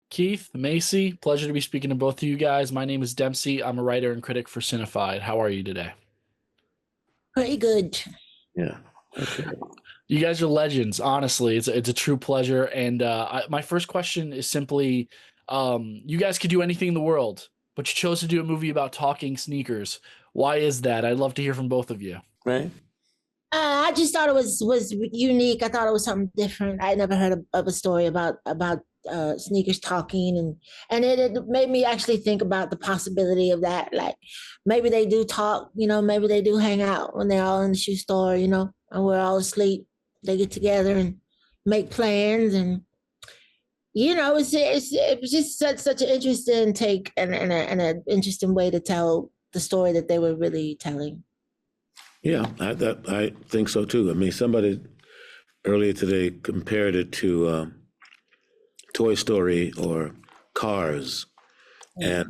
Keith, Macy, pleasure to be speaking to both of you guys. My name is Dempsey. I'm a writer and critic for Cinefied. How are you today? Pretty good. Yeah. Okay. You guys are legends. Honestly, it's a true pleasure. And my first question is simply, you guys could do anything in the world, but you chose to do a movie about talking sneakers. Why is that? I'd love to hear from both of you. Right. I just thought it was unique. I thought it was something different. I never heard of a story about sneakers talking, and it made me actually think about the possibility of that. Like maybe they do talk, maybe they do hang out when they're all in the shoe store, and we're all asleep. They get together and make plans, and it was just such an interesting take and an interesting way to tell the story that they were really telling. Yeah, I think so too. I mean, somebody earlier today compared it to Toy Story or Cars, and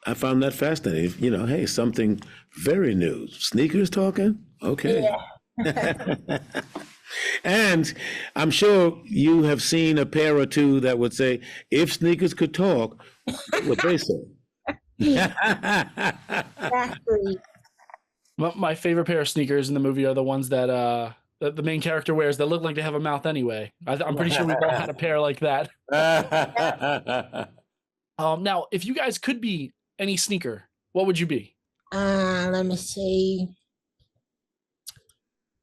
I found that fascinating. Hey, something very new. Sneakers talking? Okay. Yeah. And I'm sure you have seen a pair or two that would say, if sneakers could talk, what would they say? Exactly. My favorite pair of sneakers in the movie are the ones that the main character wears that look like they have a mouth anyway. I'm pretty sure we've all had a pair like that. Now, if you guys could be any sneaker, what would you be? Let me see.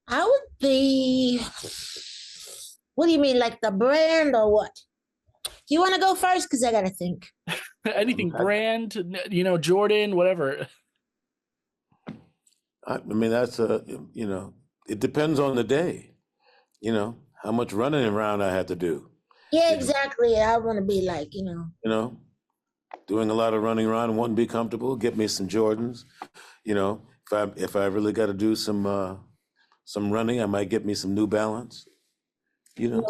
I would be. What do you mean, like the brand or what? Do you want to go first? Because I gotta think. Anything brand, Jordan, whatever. I mean, that's it depends on the day, how much running around I had to do. Yeah, exactly. I want to be like, doing a lot of running around and wanting to be comfortable, get me some Jordans. If I really got to do some running, I might get me some New Balance. Yeah.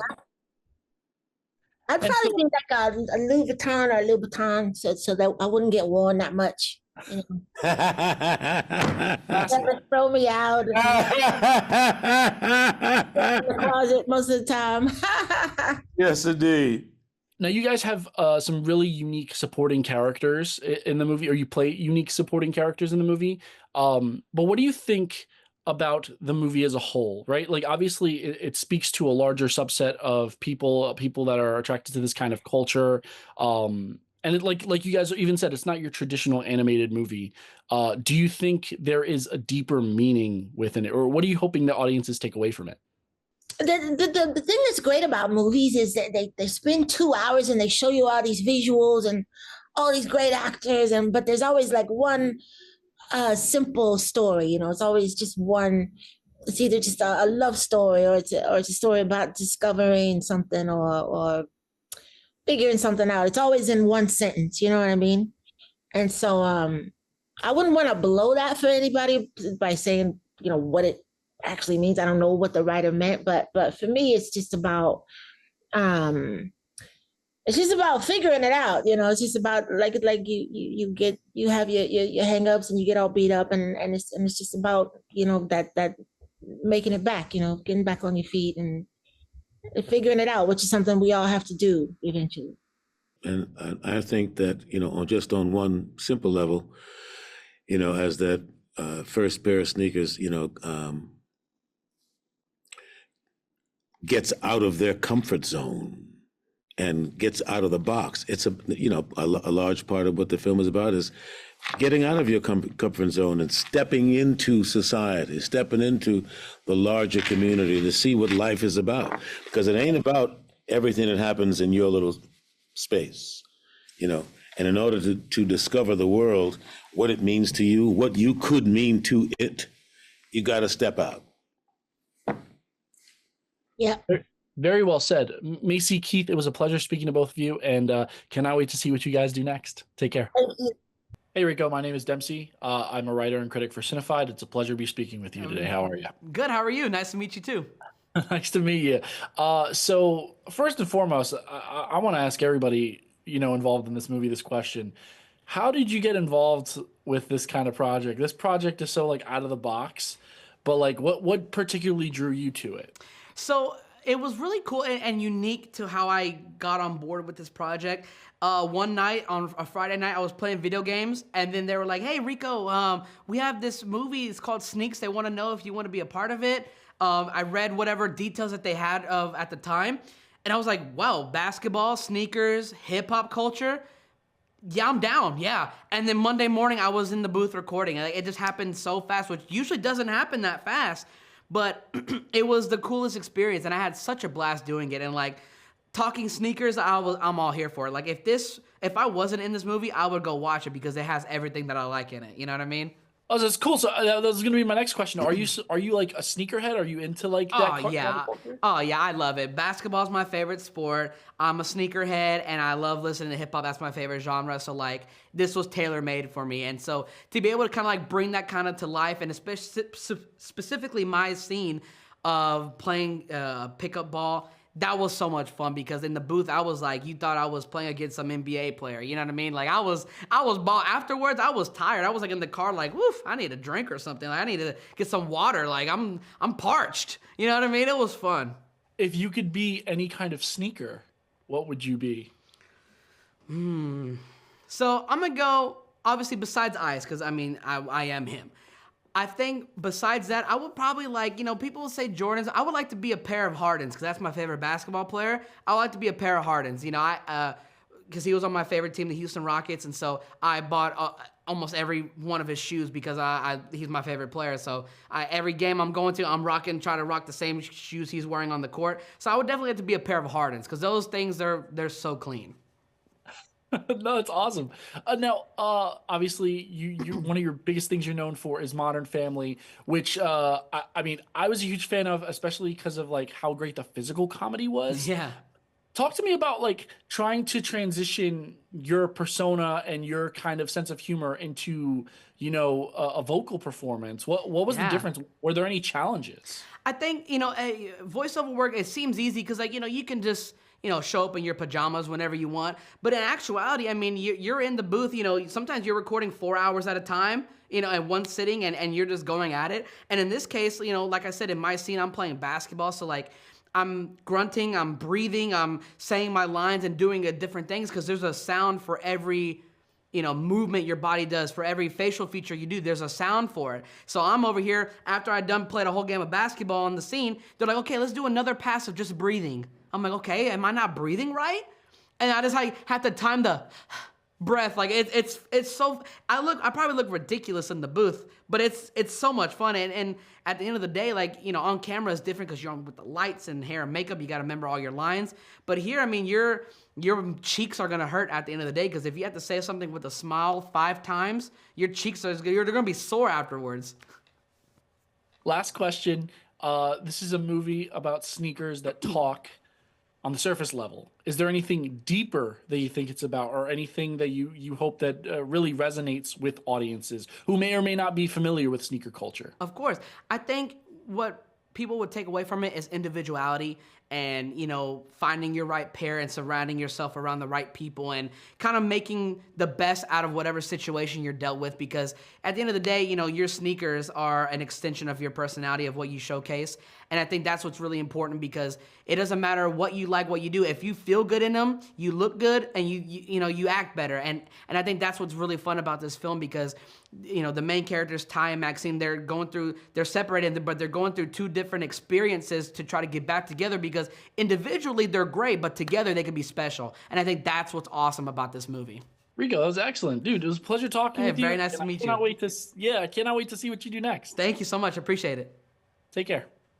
I'd probably be like a Louis Vuitton or a Louboutin, so that I wouldn't get worn that much. Never throw me out in the closet most of the time. Yes, indeed. Now, you guys have some really unique supporting characters in the movie, or you play unique supporting characters in the movie. But what do you think about the movie as a whole, right? Like, obviously, it speaks to a larger subset of people that are attracted to this kind of culture. And it, like you guys even said, it's not your traditional animated movie. Do you think there is a deeper meaning within it, or what are you hoping the audiences take away from it? The thing that's great about movies is that they spend 2 hours and they show you all these visuals and all these great actors, but there's always like one simple story. It's always just one. It's either just a love story or it's a story about discovering something or figuring something out. It's always in one sentence, you know what I mean? And so I wouldn't want to blow that for anybody by saying, what it actually means. I don't know what the writer meant, but for me, it's just about figuring it out. It's just about like you have your hang-ups and you get all beat up and it's just about, that making it back, getting back on your feet and figuring it out, which is something we all have to do eventually. And I think that, on one simple level, as that first pair of sneakers, gets out of their comfort zone and gets out of the box. It's a large part of what the film is about is getting out of your comfort zone and stepping into society, stepping into the larger community to see what life is about. Because it ain't about everything that happens in your little space, And in order to discover the world, what it means to you, what you could mean to it, you got to step out. Yeah. Very well said. Macy, Keith, it was a pleasure speaking to both of you, and cannot wait to see what you guys do next. Take care. Hey, Rico, my name is Dempsey. I'm a writer and critic for Cinefied. It's a pleasure to be speaking with you today. How are you? Good. How are you? Nice to meet you, too. Nice to meet you. So first and foremost, I want to ask everybody, involved in this movie, this question. How did you get involved with this kind of project? This project is so out of the box, but what particularly drew you to it? So It was really cool and unique to how I got on board with this project. One night, on a Friday night, I was playing video games, and then they were like, hey, Rico, we have this movie. It's called Sneaks. They want to know if you want to be a part of it. I read whatever details that they had of at the time, and I was like, wow, basketball, sneakers, hip-hop culture. Yeah, I'm down, yeah. And then Monday morning, I was in the booth recording. It just happened so fast, which usually doesn't happen that fast. But it was the coolest experience, and I had such a blast doing it. And like talking sneakers, I'm all here for it. Like if I wasn't in this movie, I would go watch it because it has everything that I like in it. You know what I mean? Oh, that's cool. So that was gonna be my next question. Are you like a sneakerhead? Are you into like that? Oh yeah, oh yeah, I love it. Basketball's my favorite sport. I'm a sneakerhead, and I love listening to hip hop. That's my favorite genre. So like, this was tailor made for me, and so to be able to kind of like bring that kind of to life, and specifically my scene of playing pickup ball. That was so much fun because in the booth, I was like, you thought I was playing against some NBA player. You know what I mean? Like I was ball. Afterwards, I was tired. I was like in the car, like, woof, I need a drink or something. Like, I need to get some water. Like I'm parched. You know what I mean? It was fun. If you could be any kind of sneaker, what would you be? So I'm gonna go, obviously besides Ice, because I mean, I am him. I think besides that, I would probably like, people will say Jordans. I would like to be a pair of Hardens because that's my favorite basketball player. I would like to be a pair of Hardens. Because he was on my favorite team, the Houston Rockets, and so I bought almost every one of his shoes because he's my favorite player. So every game I'm going to, I'm trying to rock the same shoes he's wearing on the court. So I would definitely have to be a pair of Hardens because those things, they're so clean. No, it's awesome. Now, obviously, you one of your biggest things you're known for is Modern Family, which I mean, I was a huge fan of, especially because of like how great the physical comedy was. Yeah. Talk to me about like trying to transition your persona and your kind of sense of humor into, a vocal performance. What was the difference? Were there any challenges? I think, voiceover work, it seems easy because like, you can just show up in your pajamas whenever you want. But in actuality, I mean, you're in the booth, sometimes you're recording 4 hours at a time, in one sitting and you're just going at it. And in this case, like I said, in my scene, I'm playing basketball. So like I'm grunting, I'm breathing, I'm saying my lines and doing different things because there's a sound for every movement your body does. For every facial feature you do, there's a sound for it. So I'm over here, after I played a whole game of basketball on the scene, they're like, okay, let's do another pass of just breathing. I'm like, okay, am I not breathing right? And I just have to time the breath. Like it's so, I probably look ridiculous in the booth, but it's so much fun. And at the end of the day, like, on camera is different because you're on with the lights and hair and makeup. You got to remember all your lines. But here, I mean, your cheeks are going to hurt at the end of the day because if you have to say something with a smile 5 times, your cheeks they're going to be sore afterwards. Last question. This is a movie about sneakers that talk on the surface level. Is there anything deeper that you think it's about, or anything that you hope that really resonates with audiences who may or may not be familiar with sneaker culture? Of course. I think what people would take away from it is individuality and, finding your right pair and surrounding yourself around the right people and kind of making the best out of whatever situation you're dealt with, because at the end of the day, your sneakers are an extension of your personality, of what you showcase. And I think that's what's really important because it doesn't matter what you like, what you do. If you feel good in them, you look good and you act better. And I think that's what's really fun about this film because, the main characters, Ty and Maxine, they're separated, but they're going through 2 different experiences to try to get back together because individually they're great, but together they can be special. And I think that's what's awesome about this movie. Rico, that was excellent. Dude, it was a pleasure talking with you. Very nice to meet you. I cannot wait to see what you do next. Thank you so much. Appreciate it. Take care.